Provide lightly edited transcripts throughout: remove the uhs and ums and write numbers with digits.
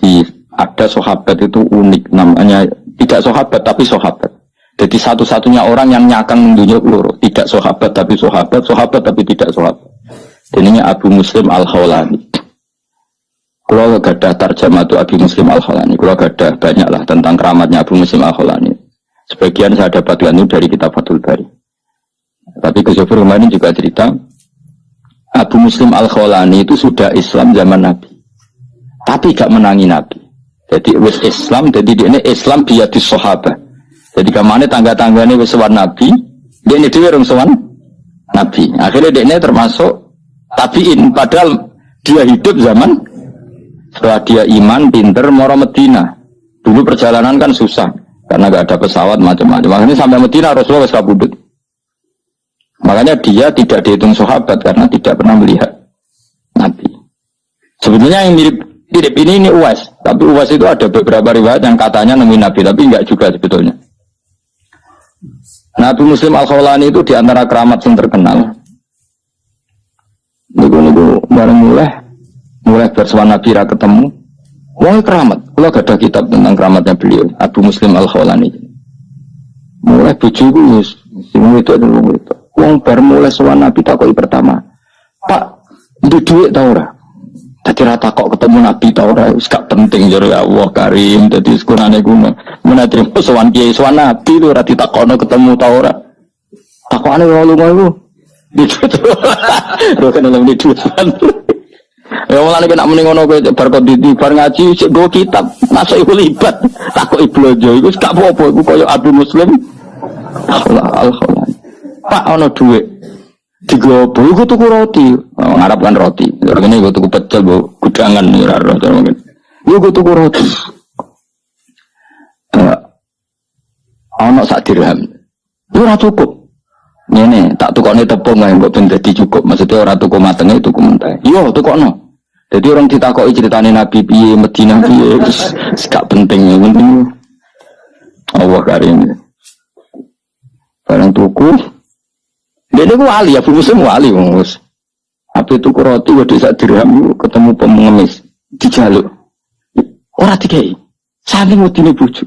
Jadi ada sahabat itu unik, namanya tidak sahabat tapi sahabat. Jadi satu-satunya orang yang nyakang dunia peluru, tidak sahabat tapi sahabat, sahabat tapi tidak sahabat. Dan ini Abu Muslim Al-Khawlani. Kalau gadah tarjamah itu Abu Muslim Al-Khawlani, kalau gadah banyaklah tentang keramatnya Abu Muslim Al-Khawlani. Sebagian saya dapatkan itu dari kitab Fathul Bari. Tapi Gus Zofir kemarin juga cerita, Abu Muslim Al-Khawlani itu sudah Islam zaman Nabi, tapi gak menangi Nabi. Jadi wis Islam, jadi dia ini Islam biadis sahabat. Jadi kemana tangga-tangganya wis sowan Nabi, dia ini dia orang sowan Nabi. Akhirnya dia ini termasuk tabiin, padahal dia hidup zaman setelah dia iman, pinter, moro Medina. Dulu perjalanan kan susah karena gak ada pesawat macam-macam. Makanya sampai Medina Rasulullah wis kabudut. Makanya dia tidak dihitung sahabat karena tidak pernah melihat Nabi. Sebetulnya yang mirip ini Uwais, tapi Uwais itu ada beberapa riwayat yang katanya nemuin Nabi, tapi enggak juga sebetulnya. Nabi Muslim Al-Khawlani itu diantara keramat yang terkenal. Niku bareng mulai bersuara Nabi ra ketemu. Wong keramat. Kalau gak ada kitab tentang keramatnya beliau, Abu Muslim Al-Khawlani. Mulai bojoku wis sing itu adalah itu. Wong bar mulai sowan Nabi takoki pertama, "Pak, ndek dhuwit ta ora?" Dadi rata kok ketemu Nabi ta ora wis gak penting jare Allah Karim, dadi sekunane kuno. Menawa sowan kiai sowan Nabi itu ora ditakokno ketemu ta ora. Takokane ora lunga iku. Lho kan lho itu. Ya mulane nek muni ngono kowe bar kok bar ngaji sik go kitab, masuk iku libat. Takoki blojo iku gak apa-apa iku koyo Abu Muslim Al-Khawlani. Pak ono dhuwit. Digopo iku tuku roti, ngarepkan roti. Ngene iku tuku pecel mbok gudangan ora ora mungkin. Iku tuku roti. Ono sak dirham. Ora cukup. Ngene, tak tukokne tepung ae mbok ben dadi cukup. Maksudnya ora tuku matenge tuku mentah. Yo tukokno. Jadi orang ditakoki ceritane Nabi piye, Madinah piye, wis gak penting, penting. Allah Karim. Barang tuku dia ini wali, Abu Muslim wali mus. Apa itu roti waduh sak dirham ketemu pengemis dijaluk. Ora dikai. Saking wedine bojo.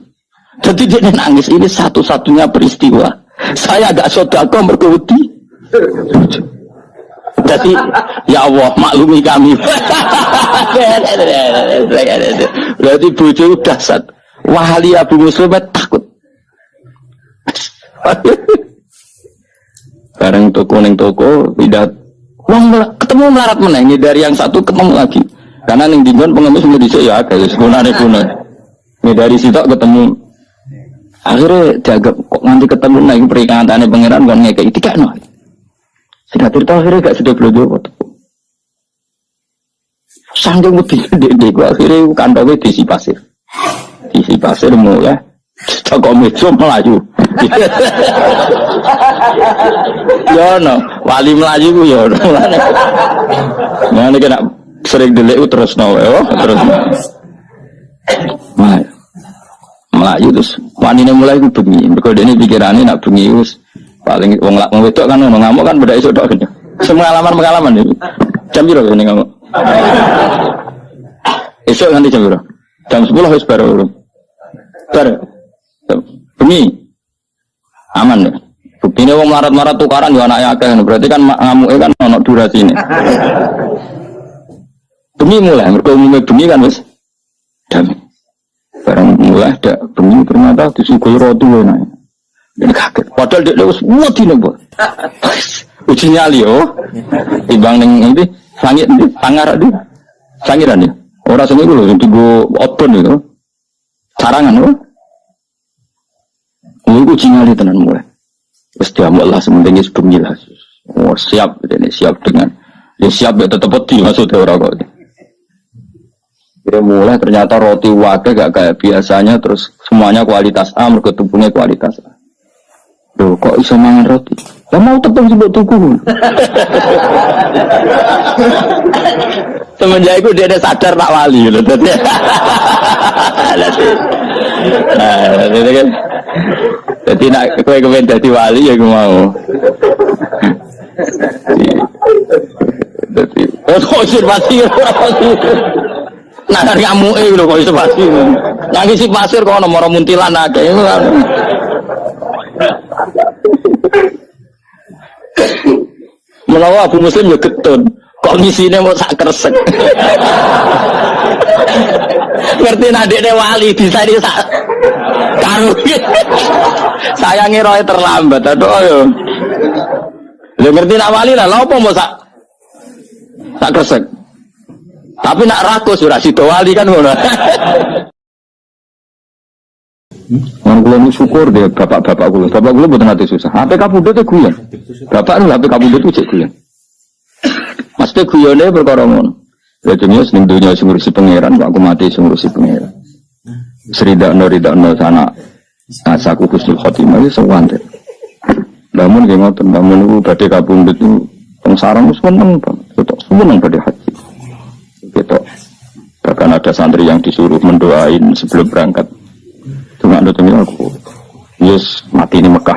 Jadi dia nangis, ini satu-satunya peristiwa. Saya agak sedekah mergo wedi. Jadi ya Allah maklumi kami. Berarti bojo dahsyat. Wali Abu Muslim takut. Bareng toko neng toko pindah uang ketemu melarat meneng dari yang satu ketemu lagi karena neng dinggon pengemis medis ya agak sebenarnya guna dari situ ketemu akhirnya jaga kok nanti ketemu lagi peringatan pangeran kan ngekei tiga no sudah cerita akhirnya gak sudah belajar waktu sanggung lebih gua akhirnya kantongnya diisi pasir mulai toko meja Melayu. Ya no, wali Melayu ku ya no. Mana kena sering delik terus no, terus. Melayu terus wanine mulai ku bengi. Mergo dene pikirane nak bengi wis paling wong wedok kan ngono ngamuk kan beda esuk tok. Semua pengalaman iki. Jam piro ngene ngamuk? Esuk nanti jam piro? Jam 10 wis baru. Bengi aman ya. Buktinya wong marat-marat tukaran yo anake akeh berarti kan ngamuke kan ono durasine. Bengi mulai mergo umume bengi kan wis damai. Barang mulai dak bengi ternyata disuguhi roti enak. Dan kaget. Padahal dia wis wedi nopo. Uji nyali yo. Timbang ning ndi sangit ndi sangar ndi. Sangiran ya. Ora sing iku lho sing digo outbound itu. Sarangan lho. Iku cingali tenan mulai. Wis diamuk lah sementing wis bengi lah. Oh siap ini siap dengan ya siap ya tetep wedi maksudnya ora kok. Ya mulai ternyata roti wae gak kayak biasanya terus semuanya kualitas A mergo tepungnya kualitas A. Loh kok iso mangan roti? Lah mau tepung sing mbok tuku. Semenjak itu dia sadar tak wali lho dadi. Jadi nak kowe kepen dadi wali ya aku mau. Jadi oh sir pasti Nah ngamuke lho kok iso pasti. Nang isi pasir kok ana mara muntilan akeh. Melawa Abu Muslim ya getun. Kok ngisine mau sak kresek. Ngerti nadekne wali bisa di sak karo. Saya ngira terlambat aduh yo. Lha ngerti nak wali lah lha opo mau sak kresek. Tapi nak rakus ora sida wali kan ngono. Orang kula nu syukur deh bapak-bapak kula. Bapak kula mboten ate susah. HP kapundhut e guyon. Bapak nu HP kapundhut itu cek guyon. Mesti guyone perkara ngono. Ya dunia sing dunia sing ngurusi pangeran, aku mati sing ngurusi pangeran. Ridakno sana asaku husnul khotimah iki sewante. Namun nggih ngoten, namun niku badhe kapundhut niku teng sareng wis meneng banget. Seneng badhe haji. Gitu. Bahkan ada santri yang disuruh mendoain sebelum berangkat. Cuma nontonnya aku, yes mati di Mekah.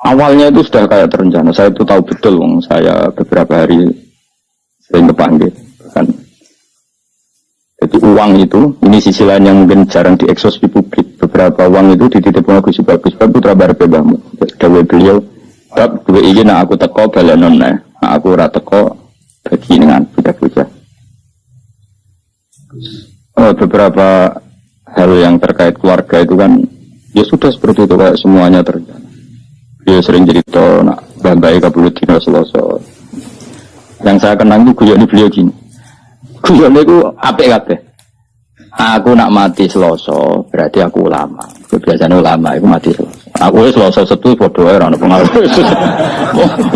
Awalnya itu sudah kayak terencana. Saya itu tahu betul, saya beberapa hari sering kepanggil. Kan. Jadi uang itu, ini sisi lain yang mungkin jarang diekspos di publik. Beberapa uang itu dititipkan Gus Bagus putra Barbe Bahmu. Dawe beliau, bab dua ini nak aku teko balenon nah aku ora teko bagi dengan budak-budak. Beberapa hal yang terkait keluarga itu kan ya sudah seperti itu kayak semuanya terjadi. Dia sering cerita nak bambai kabulut dino Selasa. Yang saya kenang itu guyon beliau gini. Guyon itu apik. Aku nak mati Selasa berarti aku ulama. Biasanya ulama itu mati Selasa. Aku Selasa Setu padha wae ora ono pengaruh.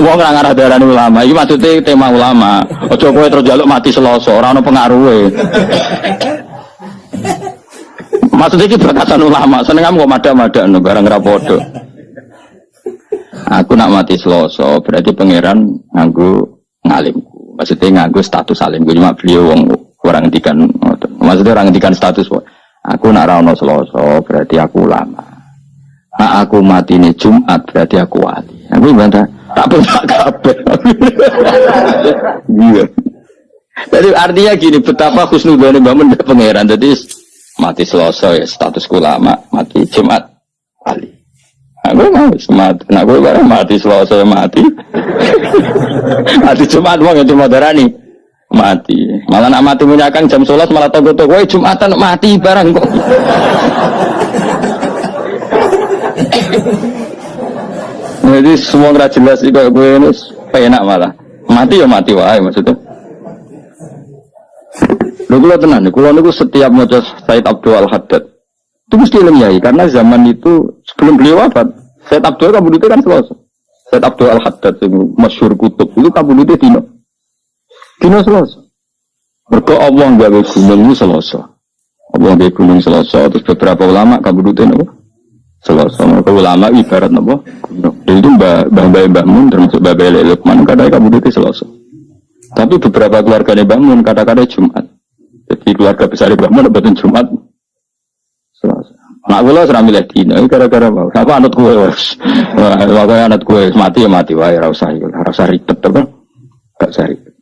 Wong ora ngarah darani ulama. Iki maksudnya tema ulama. Aja kowe terus njaluk mati Selasa ora ono pengaruhe. Maksudnya ini berkatan ulama, seneng kamu kok mada-mada barang rapodo. Aku nak mati Selasa, berarti pangeran nganggo ngalimku. Maksudnya nganggo status alimku, cuma beliau orang ngendikan. Maksudnya orang ngendikan status. Aku nak rano Selasa, berarti aku ulama. Nak aku mati ini Jumat, berarti aku wali. Aku bantah, tak pernah kabeh. Iya. Jadi artinya gini, betapa husnudzon bangun dari pangeran. Jadi mati Selasa ya status ulama, mati Jumat wali. Aku mau mati, aku bareng mati Selasa ya mati. Mati Jumat wong ya cuma darani mati. Malah nak mati munyakan jam 11 malah togo-togo, "Woi Jumatan mati bareng kok." Jadi semua nggak jelas sih kayak gue ini enak malah mati ya mati wae maksudnya. Kalau tenan, kalau niku setiap maca Said Abdul Al-Haddad itu mesti ilmiah karena zaman itu sebelum beliau wafat Said Abdul kabudute kan Selasa. Said Abdul Al-Haddad yang masyhur kutub itu kabudute dino Selasa. Mergo Allah gawe gunung Selasa. Allah gawe gunung Selasa terus beberapa ulama kabudute napa Selasa. Mergo ulama ibarat napa gunung. Itu Mbah Mun termasuk Mbah Lukman kadang kabudute Selasa. Tapi beberapa keluarganya Mbah Mun kadang-kadang Jumat. Jadi keluarga besar Mbah Mun betul Jumat Selasa. Nak kula ora milih dina gara-gara mau. Apa anut kowe wis. Wah, kaya anut kowe mati ya mati wae ora usah ribet to kan. Gak usah ribet.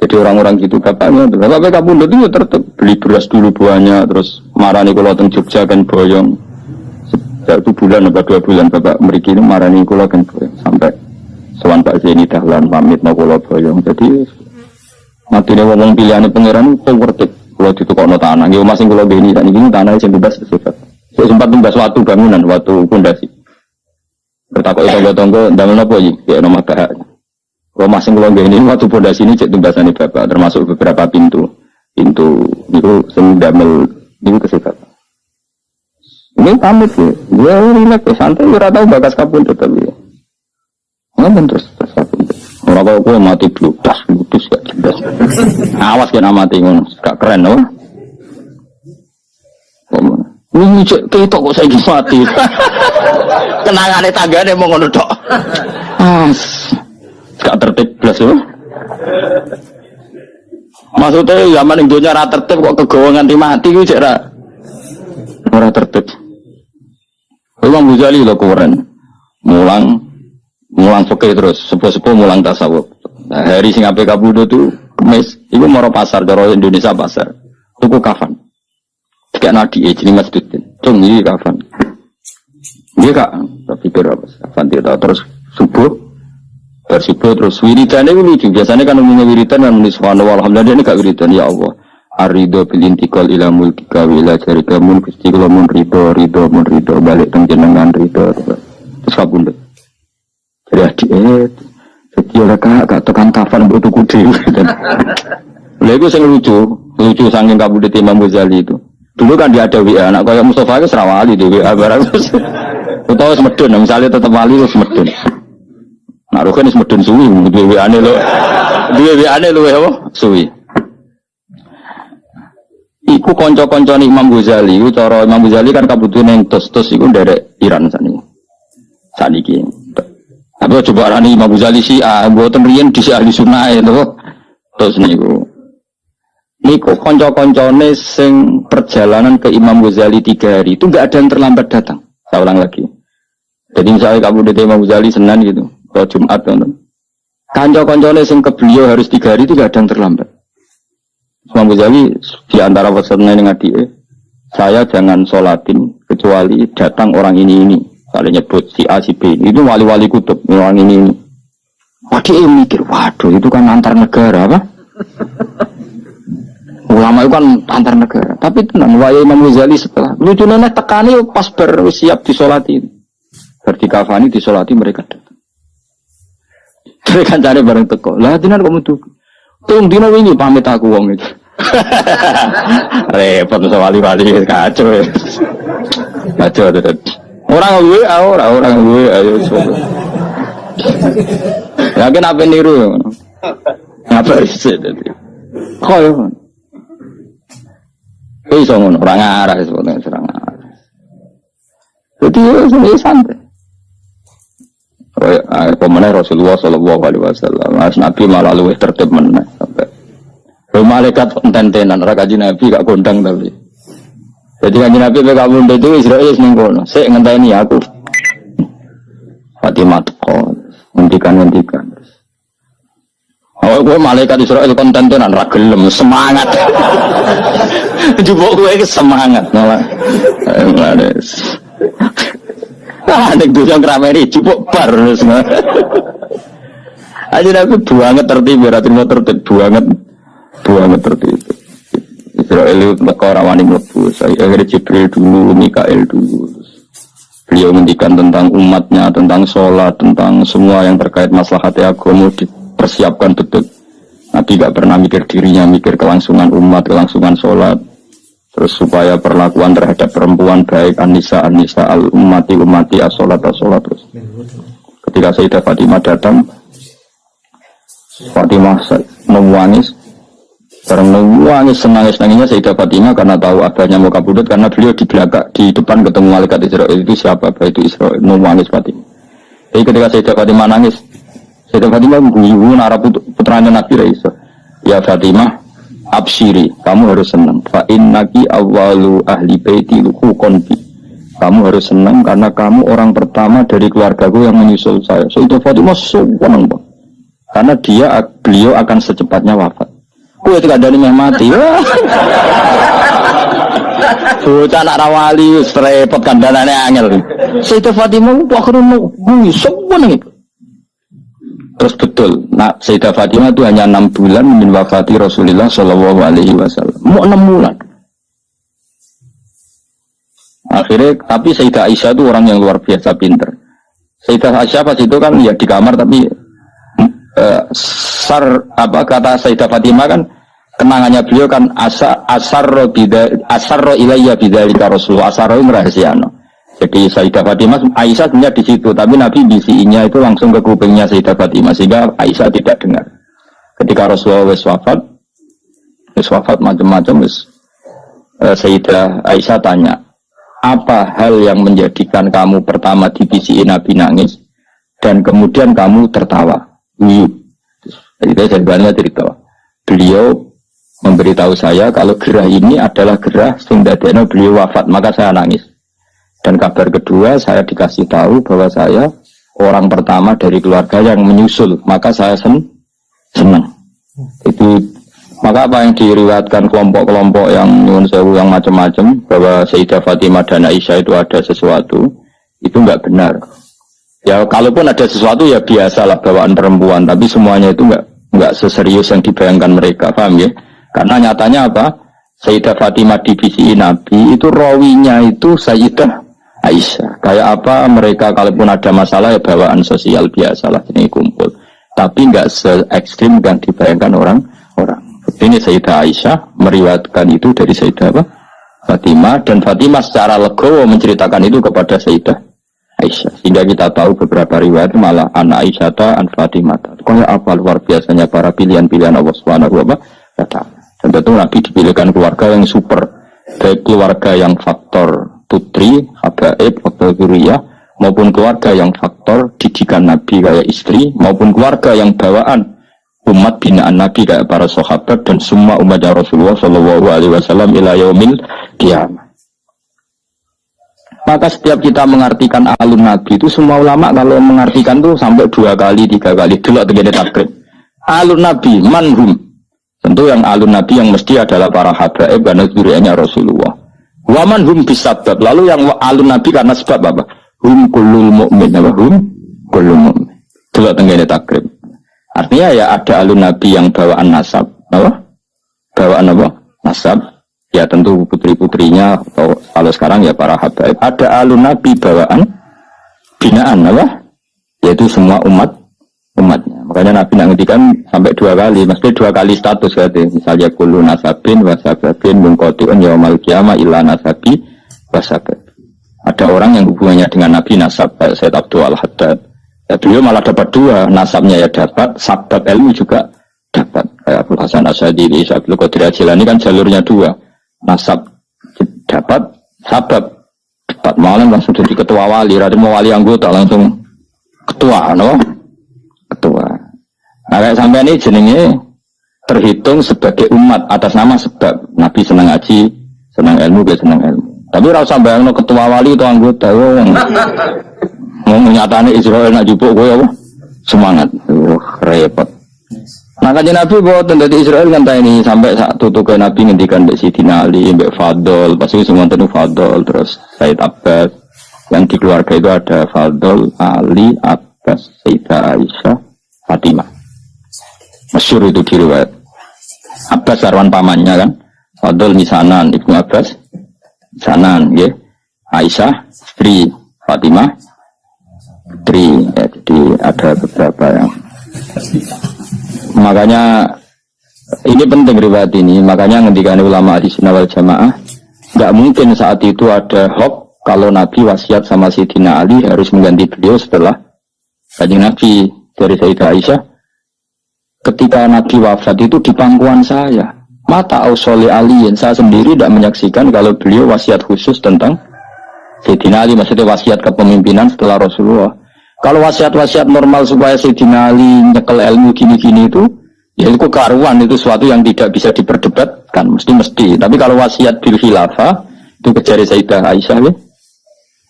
Jadi orang-orang gitu bapaknya kabundut itu tetap beli beras dulu buahnya terus marani kula teng Jogja kan boyong. Satu bulan atau 2 bulan bapak mriki marani kula kan boyong sampai sowan Pak Zeni Dahlan pamit nang kula boyong. Jadi matine wong pilihane pangeran kok worth it. Kalau ditukokno tanah, nggih omah sing kula beni sak niki tanah sing bebas bersifat. Saya sempat tumbas watu bangunan, watu pondasi. Bertakok tangga-tangga ndamel napa iki? Ya nomah bahak. Omah sing kula beni watu pondasi ini cek tumbasane bapak, termasuk beberapa pintu. Pintu niku sing ndamel niku bersifat. Ini pamit ya. Ya rileks santai ora tau bakas kapundhut tapi. Ngono terus kapundhut. Ora kok kowe mati bludas gak jelas. Awas kena mati ngono, gak keren loh. Ini cek ketok kok saiki mati. Kenangane tanggane mau ngono tok. Gak tertib blas loh. Maksudnya zaman yang dunia rata tertib kok kegawa nganti mati ku cek ora tertib. Imam Ghazali lho keren. Mulang fikih terus, sepuh-sepuh mulang tasawuf. Nah, hari sing ape kabudut itu kemis, itu moro pasar, cara Indonesia pasar. Tuku kafan. Kayak nadi, jadi masjidin. Cung, ini kafan. Dia kak, tapi berapa? Kafan tidak terus subuh, bersubuh terus wiridan itu lucu. Biasanya kan umumnya wiridan dan menulis subhanallah, alhamdulillah ini gak wiridan ya Allah. Arido bil intikal ila mulkika wa ila jarika mulk istiqla mun rido balik teng jenengan rido terus kabundut. Jadi jadi ora gak tekan kafan mbok tuku dhewe. Lha iku sing lucu saking kabundut Imam Ghazali itu. Dulu kan dia ada WA anak kaya Mustafa itu serawali di WA barang. Utawa wis medun misalnya tetep wali wis medun. Nah roken wis medun suwi duwe WA-ne lho. Duwe WA-ne luwe apa? Suwi. Iku konco-koncone Imam Ghazali, iku cara Imam Ghazali kan kabudune ning tos-tos iku nderek Iran saniki. Tapi coba arani Imam Ghazali mboten riyen dhisik ahli sunnah to. Terus niku konco-koncone sing perjalanan ke Imam Ghazali 3 hari itu enggak ada yang terlambat datang. Saya ulang lagi. Jadi misalnya kabudute Imam Ghazali Senin gitu, atau Jumat ngono. Konco-koncone sing ke beliau harus 3 hari itu enggak ada yang terlambat. Imam Ghazali di antara pesannya dengan dia, saya jangan sholatin kecuali datang orang ini. Kalau nyebut si A si B itu wali-wali kutub orang ini. Wah dia mikir, waduh itu kan antar negara apa? Ulama itu kan antar negara. Tapi tenang, wahai Imam Ghazali setelah lucu nenek tekani pas siap disolatin, berdikafani disolati mereka datang. Mereka cari bareng teko. Lah dinan kamu tuh. Tung dino wingi pamit aku wong itu. Repot so wali-wali kacau ya. Kacau tuh. Orang gue ayo coba. Yakin apa niru? Apa sih tadi? Kok ya? Iso ngono orang arah sebetulnya serang arah. Jadi ya santai. Pemenang Rasulullah Sallallahu Alaihi Wasallam, Nabi malah luwih tertib meneh sampai. Malaikat enten-tenan, Kaji Nabi gak gondang tapi. Jadi Kaji Nabi gak gondang itu Israel seneng kono. Saya ngenteni aku. Fatimah teko, ngendikan. Oh, gue malaikat Israel konten-tenan, ra gelem semangat. Jupuk gue semangat malah. Nek dunya ngrameni jupuk bar semua. Aja aku banget tertib, tertib banget tertib. Israel itu ora wani mlebu. Saya akhirnya Jibril dulu, Mikael dulu. Beliau mendikan tentang umatnya, tentang sholat, tentang semua yang terkait maslahat agama dipersiapkan betul. Nabi gak pernah mikir dirinya, mikir kelangsungan umat, kelangsungan sholat. Terus supaya perlakuan terhadap perempuan baik An-Nisa al-ummati as-sholat terus. Ketika Sayyidah Fatimah datang, Fatimah menangis, senangis-nangisnya Sayyidah Fatimah karena tahu abahnya mau kabudut, karena beliau di belakang, di depan ketemu malaikat Israel itu siapa, abah itu Israel, menangis Fatimah. Jadi ketika Sayyidah Fatimah nangis, Sayyidah Fatimah guyu nara putranya Nabi Raisa, ya Fatimah, absyiri, kamu harus senang. Fa innaki awwalu ahli baiti luqonbi. Kamu harus senang karena kamu orang pertama dari keluargaku yang menyusul saya. Sayyidah Fatimah senang banget. Karena beliau akan secepatnya wafat. Kue tidak ada yang mati. Bocah anak rawali repot kandhanane angel. Sayyidah Fatimah akhirnya senang itu. Terus betul, Sayyidah Fatimah itu hanya 6 bulan min wafati Rasulullah Shallallahu Alaihi Wasallam. Mau 6 bulan. Akhirnya, tapi Sayyidah Aisyah itu orang yang luar biasa pinter. Sayyidah Aisyah pas itu kan ya di kamar tapi kata Sayyidah Fatimah kan kenangannya beliau kan asarro ilayya bidzalika Rasulullah, asarro merahasiano. Jadi Sayyidah Fatimah, Aisyah sebenarnya di situ, tapi Nabi bisinya itu langsung ke kupingnya Sayyidah Fatimah sehingga Aisyah tidak dengar. Ketika Rasulullah wafat macam-macam, Sayyidah Aisyah tanya, apa hal yang menjadikan kamu pertama dibisi Nabi nangis dan kemudian kamu tertawa? Jadi saya cerita, beliau memberitahu saya kalau gerah ini adalah gerah sehingga beliau wafat, maka saya nangis. Dan kabar kedua, saya dikasih tahu bahwa saya orang pertama dari keluarga yang menyusul, maka saya senang. Itu Maka apa yang diriwayatkan kelompok-kelompok yang nyuwun sewu yang macam-macam bahwa Sayyidah Fatimah dan Aisyah itu ada sesuatu, itu enggak benar. Ya kalaupun ada sesuatu ya biasalah bawaan perempuan, tapi semuanya itu enggak seserius yang dibayangkan mereka, paham ya? Karena nyatanya apa? Sayyidah Fatimah divisi Nabi itu rawinya itu Sayyidah Aisyah. Kayak apa mereka kalaupun ada masalah ya bawaan sosial biasalah ini kumpul. Tapi enggak se-ekstrim yang dibayangkan orang-orang. Ini Sayyidah Aisyah meriwayatkan itu dari Sayyidah Fatimah, dan Fatimah secara legowo menceritakan itu kepada Sayyidah Aisyah. Sehingga kita tahu beberapa riwayat malah anak Aisyah an Fatimah. Kayak apa luar biasanya para pilihan-pilihan Allah Subhanahu wa taala. Dan tentu Nabi dipilihkan keluarga yang super, baik keluarga yang faktor putri, habaib, faktor zuriyah, maupun keluarga yang faktor didikan Nabi kayak istri, maupun keluarga yang bawaan umat binaan Nabi kayak para sahabat dan semua umat Rasulullah Shallallahu Alaihi Wasallam ila yaumil qiyamah. Maka setiap kita mengartikan alun Nabi itu semua ulama kalau mengartikan itu sampai 2 kali 3 kali dulu begini takrib. Alun Nabi manhum, tentu yang alun Nabi yang mesti adalah para habaib karena zuriyahnya Rasulullah. Wa manhum bisabab, lalu yang alun Nabi karena sebab apa? Hum kullul mu'min, apa hum kullul mu'min. Dulu begini takrib. Artinya ya ada alun Nabi yang bawaan nasab, apa? Bawaan apa? Nasab. Ya tentu putri-putrinya atau kalau sekarang ya para habaib. Ada alun Nabi bawaan binaan, apa? Yaitu semua umatnya. Makanya Nabi ngendikan sampai 2 kali, mesti 2 kali status katanya. Misalnya kullu nasabin wasababin mungqati'un yaumal qiyamah illa nasabi wasabab. Ada orang yang hubungannya dengan Nabi nasab kayak Sayyid Abdul Al-Haddad. Ya, beliau malah dapat 2, nasabnya ya dapat, sabab ilmu juga dapat. Kayak Abu Hasan Asy'adili, Abdul Qadir Jilani kan jalurnya 2, nasab dapat, sabab dapat. Malah langsung jadi ketua wali, radhi mau wali anggota langsung ketua, no? Ketua. Nah kayak sampai ini jenenge terhitung sebagai umat atas nama sebab. Nabi senang ngaji, senang ilmu, dia senang ilmu. Tapi rasa bayangno ketua wali itu anggota, mau nyatane Israel nak jupuk kowe apa? Semangat. Repot. Nah kanjeng Nabi boten dadi Israel kan ini sampai sak tutuke Nabi ngendikan mbek Sidina Ali, mbek Fadl, pasti semua tentu Fadl, terus Said Abbas. Yang di keluarga itu ada Fadl, Ali, Abbas, Sayyidah Aisyah, Fatimah. Masyhur itu diriwayat. Abbas sarwan pamannya kan. Fadl misanan, Ibnu Abbas misanan, nggih. Aisyah istri, Fatimah putri, ya, jadi ada beberapa yang makanya ini penting riwayat ini. Makanya ngendikan ulama di Sunnah wal Jamaah nggak mungkin saat itu ada hoax kalau Nabi wasiat sama Sayyidina Ali harus mengganti beliau setelah kanjeng Nabi. Dari Sayyidah Aisyah, ketika Nabi wafat itu di pangkuan saya, mata ausoli aliin, saya sendiri tidak menyaksikan kalau beliau wasiat khusus tentang Sayyidina Ali, maksudnya wasiat kepemimpinan setelah Rasulullah. Kalau wasiat-wasiat normal supaya Sayyidina Ali nyekel ilmu gini-gini itu, ya itu karuan, itu sesuatu yang tidak bisa diperdebatkan, mesti. Tapi kalau wasiat bil khilafah, itu kejari Sayyidah Aisyah ya.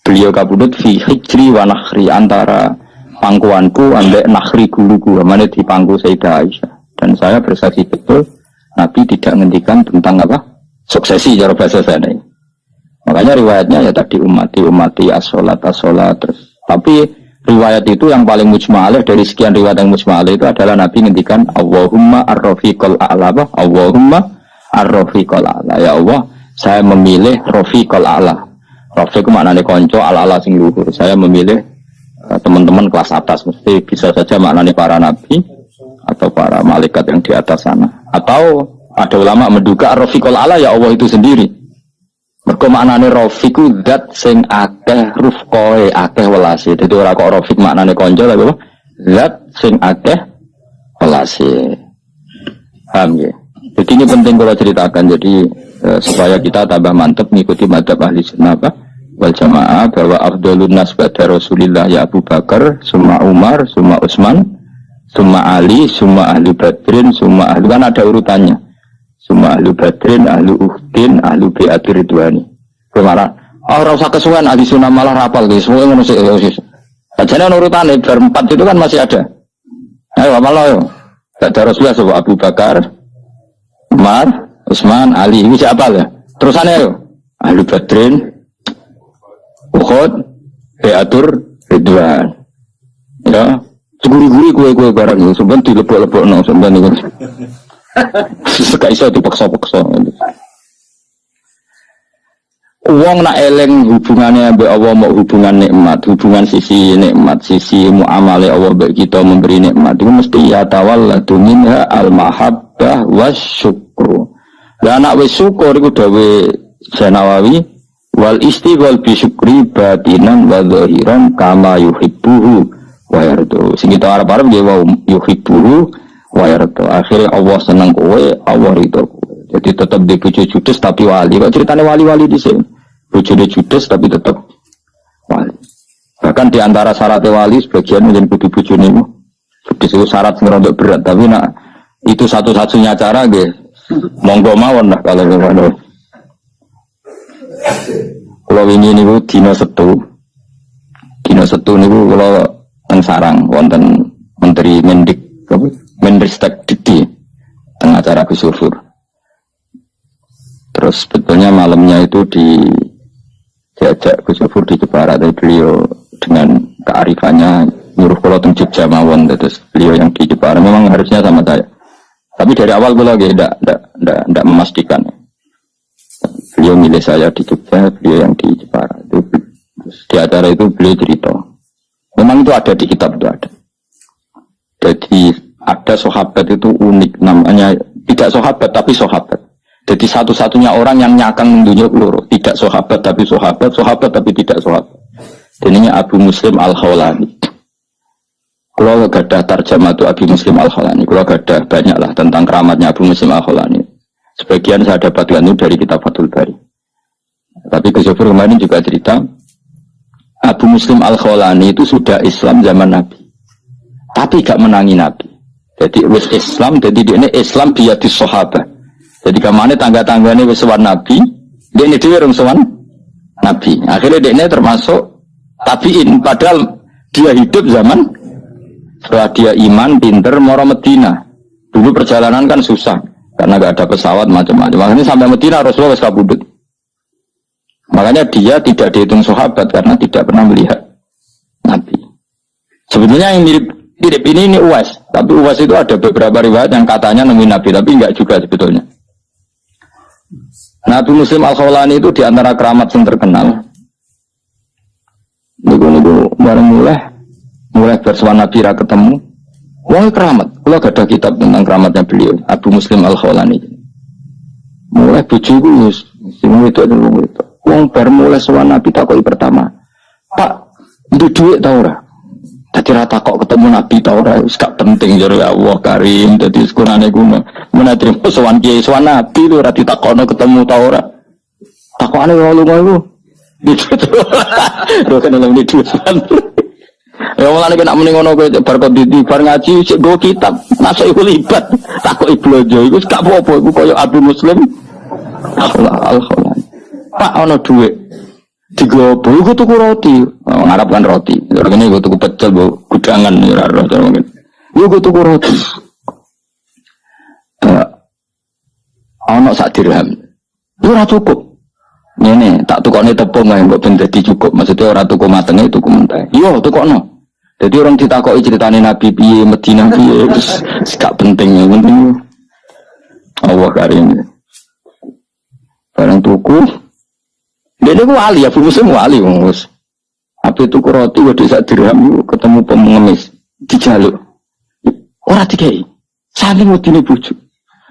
Beliau kabudut fi hijri wa nakhri, antara pangkuanku ambek nakhri guruku, mana di pangku Sayyidah Aisyah. Dan saya bersaksi betul, Nabi tidak menghentikan tentang apa? Suksesi cara bahasa saya ini. Makanya riwayatnya ya tadi umati as-sholat terus. Tapi riwayat itu yang paling mujma'alih dari sekian riwayat yang mujma'alih itu adalah Nabi ngendikan Allahumma ar-rafiqal a'la, Allahumma ar-rafiqal a'la. Ya Allah, saya memilih rafiqal a'la. Rafiq maknanya konco, al-a'la sing luhur. Saya memilih teman-teman kelas atas, mesti bisa saja maknanya para nabi atau para malaikat yang di atas sana. Atau ada ulama menduga ar-rafiqal a'la ya Allah itu sendiri. Mergo maknane rafiqu zat sing akeh rufqoe, akeh welase. Dadi ora kok rafiq maknane kanca lha apa? Zat sing akeh welase. Paham ya? Jadi ini penting kalau ceritakan, jadi supaya kita tambah mantap mengikuti madzhab ahli sunnah wal jamaah bahwa afdhalun nas ba'da Rasulillah ya Abu Bakar, summa Umar, summa Utsman, summa Ali, summa ahli Badrin, summa ahli, kan ada urutannya. Semua ahlu badrin, ahlu uhdin, ahlu bi'ati ridwani. Kemana? Oh, rasa kesuwen ahli sunnah malah rapal guys. Semua yang masih jadi urutannya berempat itu kan masih ada. Ayo apal lo. Ada Rasulullah sebab Abu Bakar, Umar, Utsman, Ali. Ini siapa lah? Terusannya yo. Ahlu Badrin, Uhud, Beatur, Ridwan. Ya, seguri-guri kue barang itu. Sebenarnya dilebok-lebok no. Sebenarnya itu. Gak iso dipaksa-paksa. Uang nak eleng hubungannya mbek Allah mau hubungan nikmat, hubungan sisi nikmat, sisi muamalah Allah mbek kita memberi nikmat itu mesti ya tawalladu minha al-mahabbah wasyukru. Lah nak wis syukur iku dawe Nawawi wal istighfar bi syukri batinan wa zahiran kama yuhibbuhu wa yardu. Sing kita arep-arep nggih wa yuhibbuhu wa yardu. Akhire Allah seneng kowe, Allah ridho kowe. Jadi tetap di bojo judes tapi wali. Kok ceritane wali-wali di sini? Bojone judes tapi tetap wali. Bahkan di antara syarat wali sebagian menjadi kudu bojone itu. Judes itu syarat sing rada berat, tapi nak itu satu-satunya cara nggih. Monggo mawon lah kalau ngono. Kalau ini niku dina Setu. Dina Setu niku kula teng sarang wonten Menteri Menristek Dikti teng acara Gus Dur. Terus sebetulnya malamnya itu diajak Gus Dur di Jepara, dari beliau dengan kearifannya nyuruh kalau teng Jogja mawon, terus beliau yang di Jepara memang harusnya sama saya. Tapi dari awal gue lagi tidak memastikan. Beliau milih saya di Jogja, beliau yang di Jepara. Itu, di acara itu beliau cerita. Memang itu ada di kitab itu ada. Jadi ada sahabat itu unik namanya, tidak sahabat tapi sahabat. Jadi satu-satunya orang yang nyakang mendunyuk loro, tidak sahabat tapi sahabat, sahabat tapi tidak sahabat. Dan ini Abu Muslim Al-Khawlani. Kalau gadah tarjamah itu Abu Muslim Al-Khawlani, kalau gadah banyak lah tentang keramatnya Abu Muslim Al-Khawlani. Sebagian saya dapatkan itu dari kitab Fathul Bari. Tapi Gus Dur kemarin juga cerita, Abu Muslim Al-Khawlani itu sudah Islam zaman Nabi, tapi gak menangi Nabi. Jadi wis Islam, jadi ini Islam biadis sahabat. Jadi kemana tangga-tangganya wis sowan Nabi, dia ini dia sowan Nabi. Akhirnya dia ini termasuk tabiin, padahal dia hidup zaman setelah dia iman, pinter, moro Medina. Dulu perjalanan kan susah karena gak ada pesawat macam-macam. Makanya sampai Medina Rasulullah wis kabudut. Makanya dia tidak dihitung sahabat karena tidak pernah melihat Nabi. Sebetulnya yang mirip ini Uwais, tapi Uwais itu ada beberapa riwayat yang katanya nemuin Nabi, tapi enggak juga sebetulnya. Nabi Muslim Al-Khawlani itu diantara keramat yang terkenal. Niku bareng mulai bersuara Nabi ra ketemu. Wong keramat. Kalau gak ada kitab tentang keramatnya beliau, Abu Muslim Al-Khawlani. Mulai bojoku wis sing itu adalah itu. Wong bar mulai suara Nabi takoki pertama, "Pak, ndek dhuwit ta ora?" Dadi ra takok ketemu Nabi ta ora, wis gak penting jare Allah Karim. Dadi sekurane kuno menatri sowan kiai sowan Nabi lho ora ditakokno ketemu ta ora. Takokane ngono-ngono. Lho kan dalam itu. Ya mulane nek muni ngono kowe bar kok bar ngaji sik go kitab, masuk iku libat. Takoki blojo iku gak apa-apa, iku koyo Abu Muslim Al-Khawlani. Pak ana dhuwit. Digopo iku tuku roti. Ngarep kan roti. Ngene iku tuku pecel, Bu. Gudangan ora ora mungkin. Iku tuku roti. Ana sak dirham. Ora cukup. Ngene, tak tukokne tepung ae mbok ben dadi cukup. Maksudnya ora tuku matenge, tuku mentah. Yo tukokno. Jadi orang ditakoki ceritane Nabi piye, Madinah piye, wis gak penting, yang penting Allah Karim. Barang tuku dia ku wali, Abu Muslim wali wis. Ape tuku roti wedhe sak dirham ketemu pengemis dijaluk. Ora dikei. Saking wedine bojo.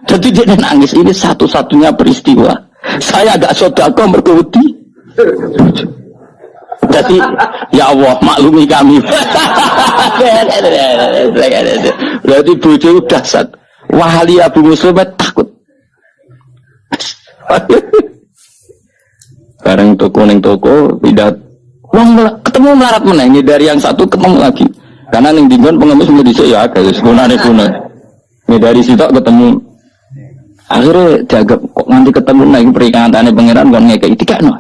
Dadi dia nangis, ini satu-satunya peristiwa. Saya agak sedekah mergo wedi. Jadi ya Allah maklumi kami. Berarti bojo dahsyat. Wali Abu Muslim takut. Bareng toko ning toko pindah wong ketemu melarat meneh dari yang satu ketemu lagi. Karena ning dinggon pengemis mesti dhisik ya agak sekunane kuna. Dari situ ketemu. Akhirnya dianggap kok nanti ketemu lagi perikatane pangeran kon ngekeki dikakno.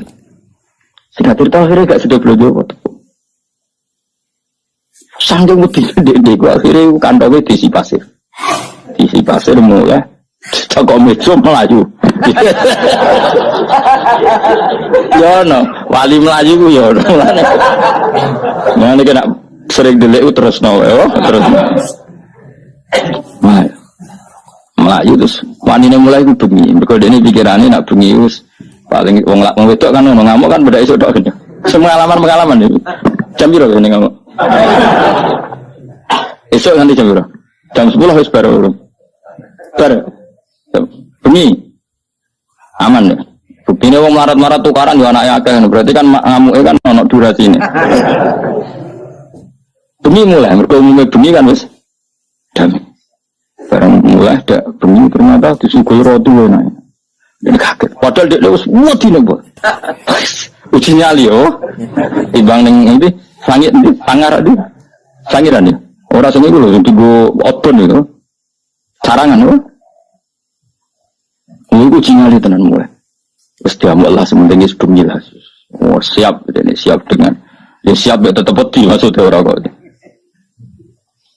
Singkat cerita akhirnya gak sudah belajar waktu. Sanggeng wedi ndek akhirnya kantongnya diisi pasir mulai Toko meja melayu. Ya no, wali melayu ku ya ono. Mane kena sering delek terus no, terus. Melayu terus wanine mulai ku bengi. Mergo dene pikirane nak bengi wis paling wong wedok kan ono ngamuk kan beda iso tok gede. Semua pengalaman itu. Jam piro ngene ngamuk? Esok nanti jam berapa? Jam 10 wis baru. Bengi. Aman ya. Buktine wong marat-marat tukaran yo anake akeh, berarti kan ngamuke kan ono durasine. Bengi mulai, mergo umume bengi kan wis damai. Barang mulai dak bengi ternyata disuguhi roti enak. Dan kaget. Padahal dia wis wedi nang mbok. Uji nyali yo. Timbang ning ndi? Langit ndi? Pangar ndi? Sangiran ya. Ora sing iku lho sing dienggo outbound itu. Carangan lho. Iku uji nyali tenan mulai. Wis diamuk Allah sementing wis bengi lah. Oh, siap ini siap dengan ya siap ya tetep wedi maksudnya ora kok.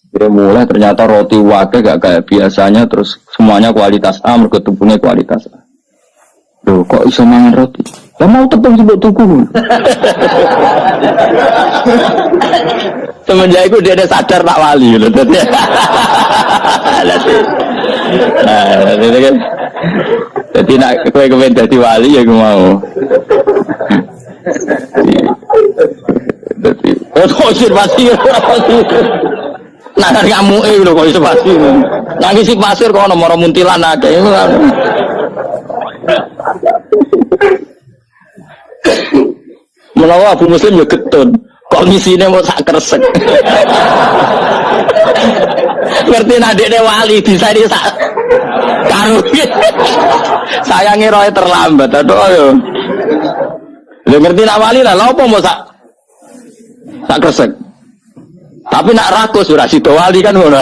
Dia mulai ternyata roti wake gak kayak biasanya terus semuanya kualitas A mergo tubuhnya kualitas A. Loh kok iso mangan roti? Lah mau tepung sing tuku. Semenjak itu dia ada sadar tak wali lho dadi. Nah, itu kan. Jadi nak kowe kepen dadi wali ya gue mau. Dadi kok pasti nah dari ngamuke lho kok iso pasti. Nang isi pasir kok ono mara muntilan akeh. Menawa Abu Muslim ya getun. Kok ngisine mau sak kresek. Ngerti nek dekne wali bisa di sak karo. Sayange roe terlambat aduh yo. Lho ngerti nek wali lah lha opo mau sak kresek. Tapi nak rakus ora sida wali kan ngono.